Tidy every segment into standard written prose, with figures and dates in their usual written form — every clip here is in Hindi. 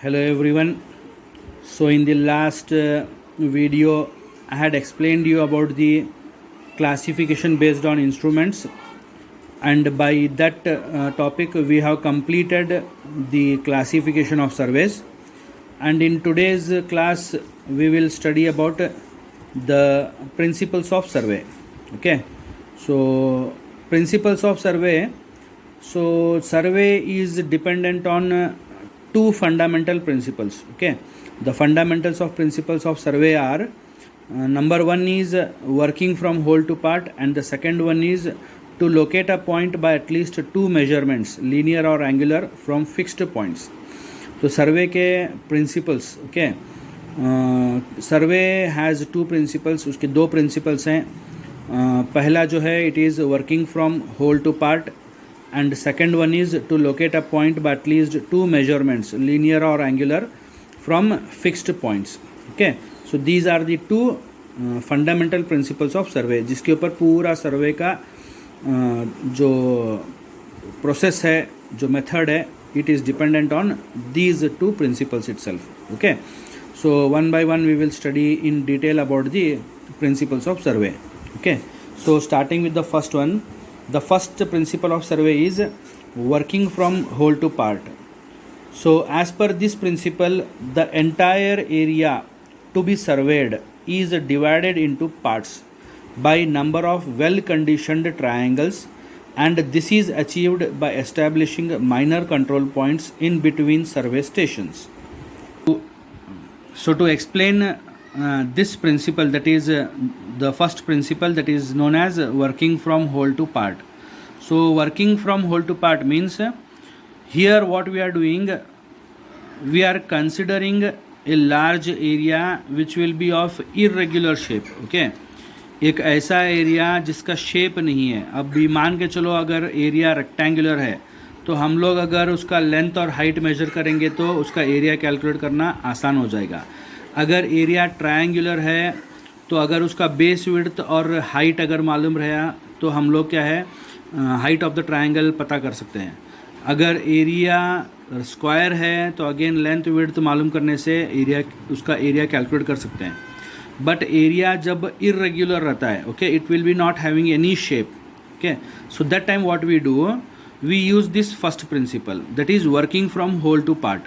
Hello everyone. So in the last video I had explained you about the classification based on instruments, and by that topic we have completed the classification of surveys, and in today's class we will study about the principles of survey. Okay, so principles of survey. So survey is dependent on two fundamental principles. Okay, the fundamentals of principles of survey are number one is working from whole to part, and the second one is to locate a point by at least two measurements, linear or angular, from fixed points. तो सर्वे के principles. Okay, survey has two principles. उसके दो प्रिंसिपल्स हैं. पहला जो है it is working from whole to part, and second one is to locate a point by at least two measurements, linear or angular, from fixed points. Okay, so these are the two fundamental principles of survey, जिसके ऊपर पूरा सर्वे का जो प्रोसेस है, जो मेथड है, it is dependent on these two principles itself. Okay, so one by one we will study in detail about the principles of survey. Okay, so starting with the first one. The first principle of survey is working from whole to part. So as per this principle, the entire area to be surveyed is divided into parts by number of well conditioned triangles, and this is achieved by establishing minor control points in between survey stations. So to explain this principle, that is the first principle, that is known as working from whole to part. So working from whole to part means here what we are doing, we are considering a large area which will be of irregular shape. Okay, एक ऐसा एरिया जिसका शेप नहीं है. अब भी मान के चलो अगर एरिया रेक्टेंगुलर है तो हम लोग अगर उसका लेंथ और हाइट मेजर करेंगे तो उसका एरिया कैलकुलेट करना आसान हो जाएगा. अगर एरिया ट्रायंगुलर है तो अगर उसका बेस विड्थ और हाइट अगर मालूम रहा तो हम लोग क्या है हाइट ऑफ द ट्रायंगल पता कर सकते हैं. अगर एरिया स्क्वायर है तो अगेन लेंथ विड्थ मालूम करने से उसका एरिया कैलकुलेट कर सकते हैं. बट एरिया जब इरेग्युलर रहता है, okay, it will be not having any shape. Okay, so that time what we do, we use this first principle, that is working from whole to part.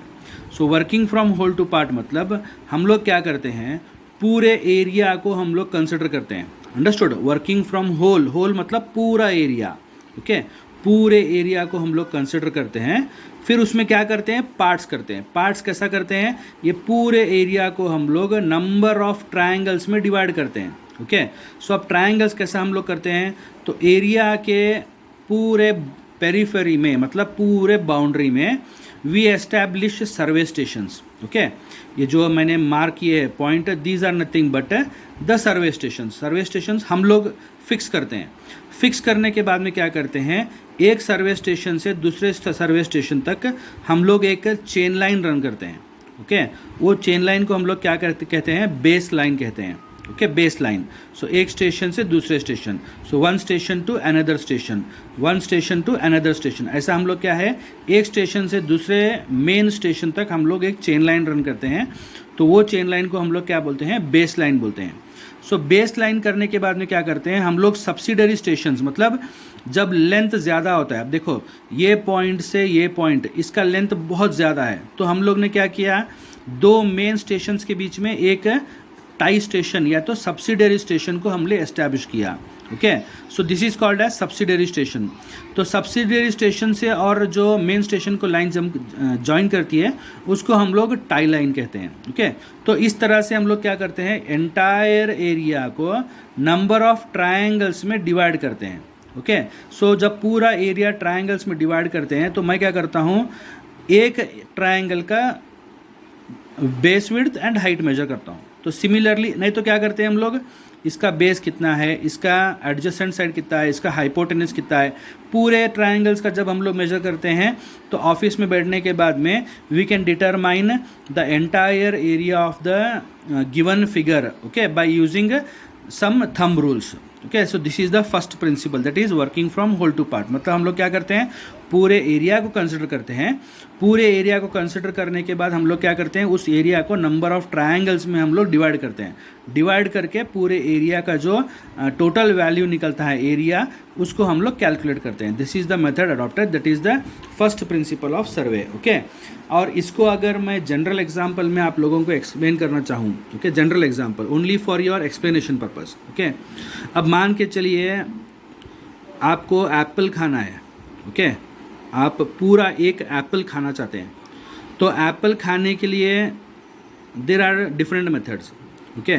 So working from whole to part मतलब हम लोग क्या करते हैं, पूरे एरिया को हम लोग कंसिडर करते हैं. Understood? Working from whole, whole मतलब पूरा एरिया. ओके, पूरे एरिया को हम लोग कंसिडर करते हैं. फिर उसमें क्या करते हैं, पार्ट्स करते हैं. पार्ट्स कैसा करते हैं, ये पूरे एरिया को हम लोग नंबर ऑफ ट्रायंगल्स में डिवाइड करते हैं. ओके, सो अब ट्रायंगल्स कैसा हम लोग करते हैं, तो एरिया के पूरे पेरिफेरी में मतलब पूरे बाउंड्री में we establish survey stations. Okay, ये जो मैंने मार्क किए हैं point, these are nothing but the survey stations. Survey stations हम लोग फिक्स करते हैं. फिक्स करने के बाद में क्या करते हैं, एक सर्वे स्टेशन से दूसरे सर्वे स्टेशन तक हम लोग एक चेन लाइन रन करते हैं. ओके, वो चेन लाइन को हम लोग क्या कहते हैं, बेस लाइन कहते हैं. Okay, base line. सो एक स्टेशन से दूसरे station, so one station to another station, one station to another station, ऐसा हम लोग क्या है, एक स्टेशन से दूसरे मेन स्टेशन तक हम लोग एक चेन लाइन रन करते हैं. तो वो चेन लाइन को हम लोग क्या बोलते हैं, बेस लाइन बोलते हैं. सो बेस लाइन करने के बाद में क्या करते हैं हम लोग, सब्सिडरी स्टेशंस, मतलब जब लेंथ ज़्यादा होता है. अब देखो ये पॉइंट से ये पॉइंट, इसका लेंथ बहुत ज़्यादा है, तो हम लोग ने क्या किया, दो मेन स्टेशंस के बीच में एक टाई स्टेशन या तो सब्सिडरी स्टेशन को हमने एस्टैब्लिश किया. Okay, so this is called as subsidiary station. तो सब्सिडरी स्टेशन से और जो मेन स्टेशन को लाइन ज्वाइन करती है उसको हम लोग टाई लाइन कहते हैं. ओके, तो इस तरह से हम लोग क्या करते हैं, एंटायर एरिया को नंबर ऑफ ट्रायंगल्स में डिवाइड करते हैं. ओके, सो जब पूरा एरिया ट्रायंगल्स में डिवाइड करते हैं तो मैं क्या करता हूँ, एक ट्रायंगल का base width and height measure करता हूँ. तो सिमिलरली, नहीं तो क्या करते हैं हम लोग, इसका बेस कितना है, इसका एडजेसेंट साइड कितना है, इसका हाइपोटेनस कितना है, पूरे ट्रायंगल्स का जब हम लोग मेजर करते हैं तो ऑफिस में बैठने के बाद में we can determine the entire area of the given figure. Okay, by using some thumb rules. Okay, so this is the first principle that is working from whole to part. मतलब हम लोग क्या करते हैं, पूरे एरिया को कंसिडर करते हैं। पूरे एरिया को कंसिडर करने के बाद हम लोग क्या करते हैं, उस एरिया को नंबर ऑफ ट्रायंगल्स में हम लोग डिवाइड करते हैं। डिवाइड करके पूरे एरिया का जो टोटल वैल्यू निकलता है एरिया, उसको हम लोग कैलकुलेट करते हैं। This is the method adopted, that is the first principle of survey. Okay, और इसको अगर मैं जनरल एग्जाम्पल में आप लोगों को एक्सप्लेन करना चाहूँ, okay, general example only for your explanation purpose. Okay, अब मान के चलिए आपको एप्पल खाना है। ओके, आप पूरा एक एप्पल खाना चाहते हैं, तो एप्पल खाने के लिए there are different methods. Okay,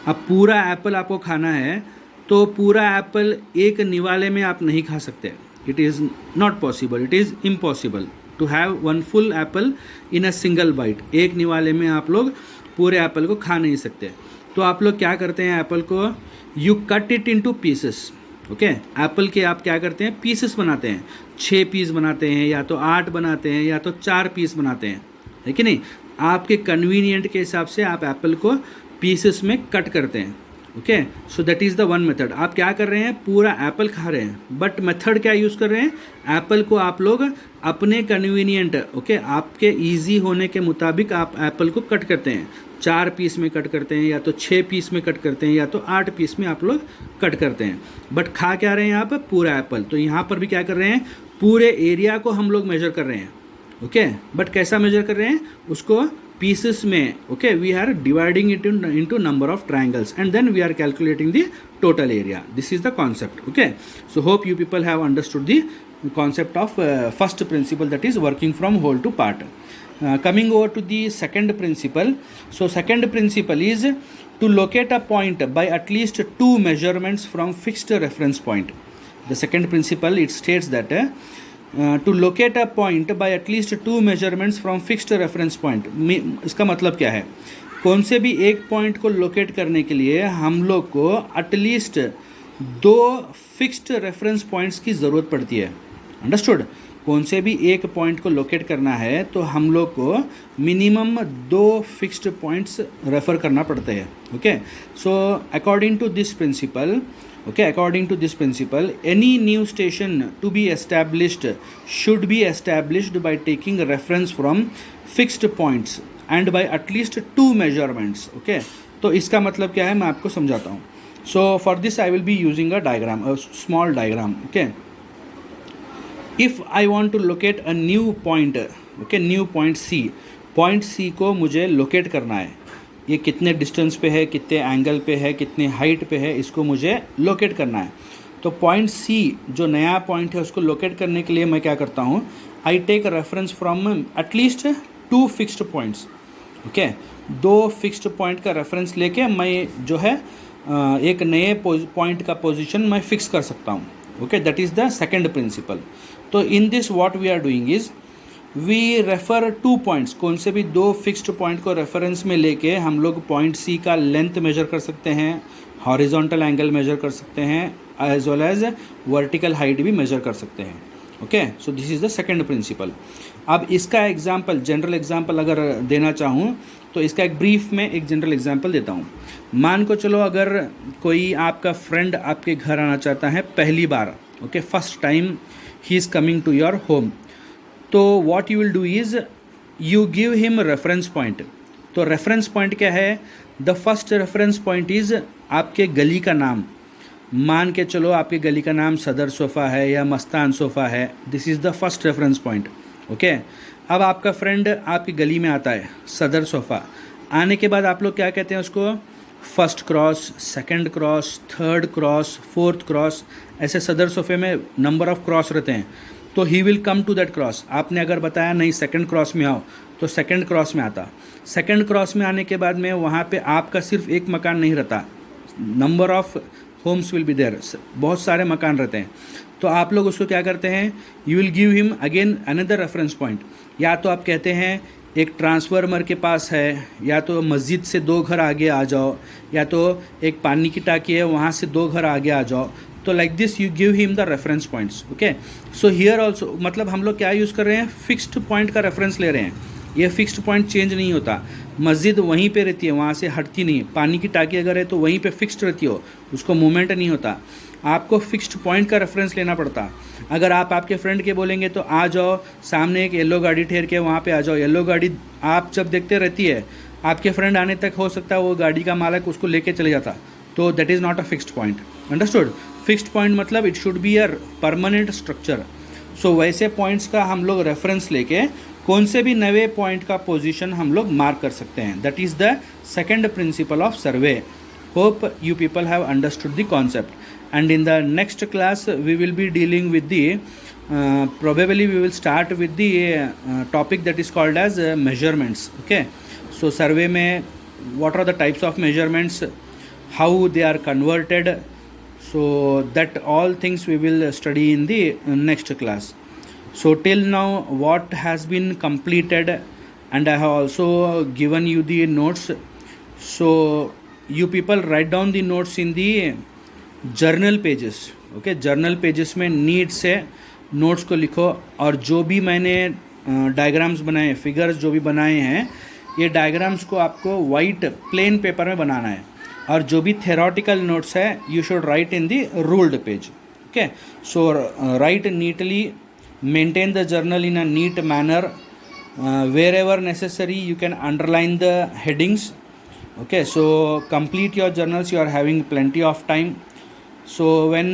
अब पूरा एप्पल आपको खाना है, तो पूरा एप्पल एक निवाले में आप नहीं खा सकते। It is not possible, it is impossible to have one full apple in a single bite. एक निवाले में आप लोग पूरे एप्पल को खा नहीं सकते। तो आप लोग क्या करते हैं, एप्पल को you cut it into pieces. Okay, Apple के आप क्या करते हैं, पीसेस बनाते हैं। 6 पीस बनाते हैं, या तो 8 बनाते हैं, या तो 4 पीस बनाते हैं, है कि नहीं। आपके कन्वीनियंट के हिसाब से आप एप्पल को पीसेस में कट करते हैं। Okay, so that is the one method. आप क्या कर रहे हैं, पूरा एप्पल खा रहे हैं, बट मेथड क्या यूज़ कर रहे हैं, एप्पल को आप लोग अपने कन्वीनियंट, ओके, आपके ईजी होने के मुताबिक आप एप्पल को कट करते हैं। 4 पीस में कट करते हैं, या तो 6 पीस में कट करते हैं, या तो 8 पीस में आप लोग कट करते हैं, बट खा क्या रहे हैं आप, पूरा एप्पल। तो यहाँ पर भी क्या कर रहे हैं, पूरे एरिया को हम लोग मेजर कर रहे हैं। ओके, बट कैसा मेजर कर रहे हैं, उसको पीसेस में। Okay, we are dividing it into number of triangles and then we are calculating the total area. This is the concept. Okay, so hope you people have understood the concept of first principle, that is working from whole to part. Coming over to the second principle. So second principle is to locate a point by at least 2 measurements from fixed reference point. The second principle, it states that to locate a point by at least 2 measurements from fixed reference point. इसका मतलब क्या है, कौन से भी एक पॉइंट को लोकेट करने के लिए हम लोग को एटलीस्ट 2 फिक्स्ड रेफरेंस पॉइंट्स की ज़रूरत पड़ती है। अंडरस्टूड, कौन से भी एक पॉइंट को लोकेट करना है तो हम लोग को मिनिमम 2 फिक्स्ड पॉइंट्स रेफर करना पड़ते हैं। Okay, so according to this principle, any new station to be established should be established by taking reference from fixed points and by at least 2 measurements. Okay, तो इसका मतलब क्या है, मैं आपको समझाता हूँ. So for this I will be using a diagram, a small diagram. Okay, if I want to locate a new point, okay, new point C, point C को मुझे लोकेट करना है. ये कितने डिस्टेंस पे है, कितने एंगल पे है, कितने हाइट पे है, इसको मुझे लोकेट करना है. तो पॉइंट सी जो नया पॉइंट है उसको लोकेट करने के लिए मैं क्या करता हूँ, I take reference from at least 2 fixed points. Okay, 2 fixed point का रेफरेंस लेके मैं जो है एक नए पॉइंट का पोजीशन मैं फिक्स कर सकता हूँ. Okay, that is the second principle. तो in this what we are doing is we refer 2 points, कौन से भी 2 फिक्स्ड पॉइंट को रेफरेंस में लेके हम लोग पॉइंट सी का लेंथ मेजर कर सकते हैं, हॉरिजॉन्टल एंगल मेजर कर सकते हैं, as well as vertical height भी मेजर कर सकते हैं. Okay, so this is the second principle. अब इसका एग्जांपल, जनरल एग्जांपल अगर देना चाहूँ तो इसका एक ब्रीफ में एक जनरल एग्जांपल देता हूँ. मान को चलो अगर कोई आपका फ्रेंड आपके घर आना चाहता है पहली बार, okay, first time he is coming to your home, तो what you will do is you give him reference point. तो रेफरेंस पॉइंट क्या है, the first reference point is आपके गली का नाम. मान के चलो आपके गली का नाम सदर सोफ़ा है या मस्तान सोफ़ा है. This is the first reference point. Okay, अब आपका फ्रेंड आपकी गली में आता है सदर सोफ़ा. आने के बाद आप लोग क्या कहते हैं उसको, first cross, second cross, third cross, fourth cross, ऐसे सदर सोफ़े में नंबर ऑफ़ क्रॉस रहते हैं. तो he will come to that cross. आपने अगर बताया नहीं सेकंड क्रॉस में आओ, तो सेकंड क्रॉस में आता. सेकंड क्रॉस में आने के बाद में वहाँ पे आपका सिर्फ एक मकान नहीं रहता, number of homes will be there, बहुत सारे मकान रहते हैं. तो आप लोग उसको क्या करते हैं, you will give him again another reference point. या तो आप कहते हैं एक ट्रांसफार्मर के पास है, या तो मस्जिद से 2 घर आगे आ जाओ, या तो एक पानी की टाकी है वहाँ से 2 घर आगे आ जाओ. तो like this you give him the reference points. Okay, so here also मतलब हम लोग क्या यूज़ कर रहे हैं, फिक्स्ड पॉइंट का रेफरेंस ले रहे हैं. ये फिक्स्ड पॉइंट चेंज नहीं होता। मस्जिद वहीं पे रहती है, वहाँ से हटती नहीं। पानी की टाकी अगर है तो वहीं पे फिक्स्ड रहती हो, उसको मूवमेंट नहीं होता। आपको फिक्स्ड पॉइंट का रेफरेंस लेना पड़ता। अगर आप आपके फ्रेंड के बोलेंगे तो आ जाओ, सामने एक येलो गाड़ी ठहर के वहाँ पे आ जाओ, येलो गाड़ी आप जब देखते रहती है, आपके फ्रेंड आने तक हो सकता है वो गाड़ी का मालिक उसको लेके चले जाता, तो that is not a fixed point. Understood? Fixed point मतलब it should be a permanent structure. So वैसे पॉइंट्स का हम लोग रेफरेंस लेके कौन से भी नए पॉइंट का पोजीशन हम लोग मार्क कर सकते हैं। That is the second principle of survey. Hope you people have understood the concept, and in the next class we will be dealing with the probably we will start with the topic that is called as measurements. Okay, so survey mein what are the types of measurements, how they are converted, so that all things we will study in the next class. So till now what has been completed, and I have also given you the notes, so you people write down the notes in the journal pages. Okay, journal pages में नीड से नोट्स को लिखो, और जो भी मैंने डायग्राम्स बनाए, फिगर्स जो भी बनाए हैं, ये डायग्राम्स को आपको वाइट प्लेन पेपर में बनाना है, और जो भी थेरोटिकल नोट्स है you should write in the ruled page. Okay, so write neatly, maintain the journal in a neat manner, wherever necessary you can underline the headings. Okay, so complete your journals, you are having plenty of time. So when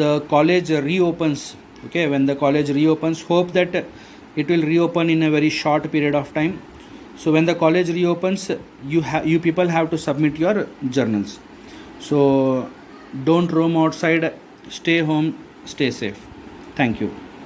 the college reopens, okay, when the college reopens, hope that it will reopen in a very short period of time. So when the college reopens, you people have to submit your journals. So don't roam outside, stay home, stay safe. Thank you.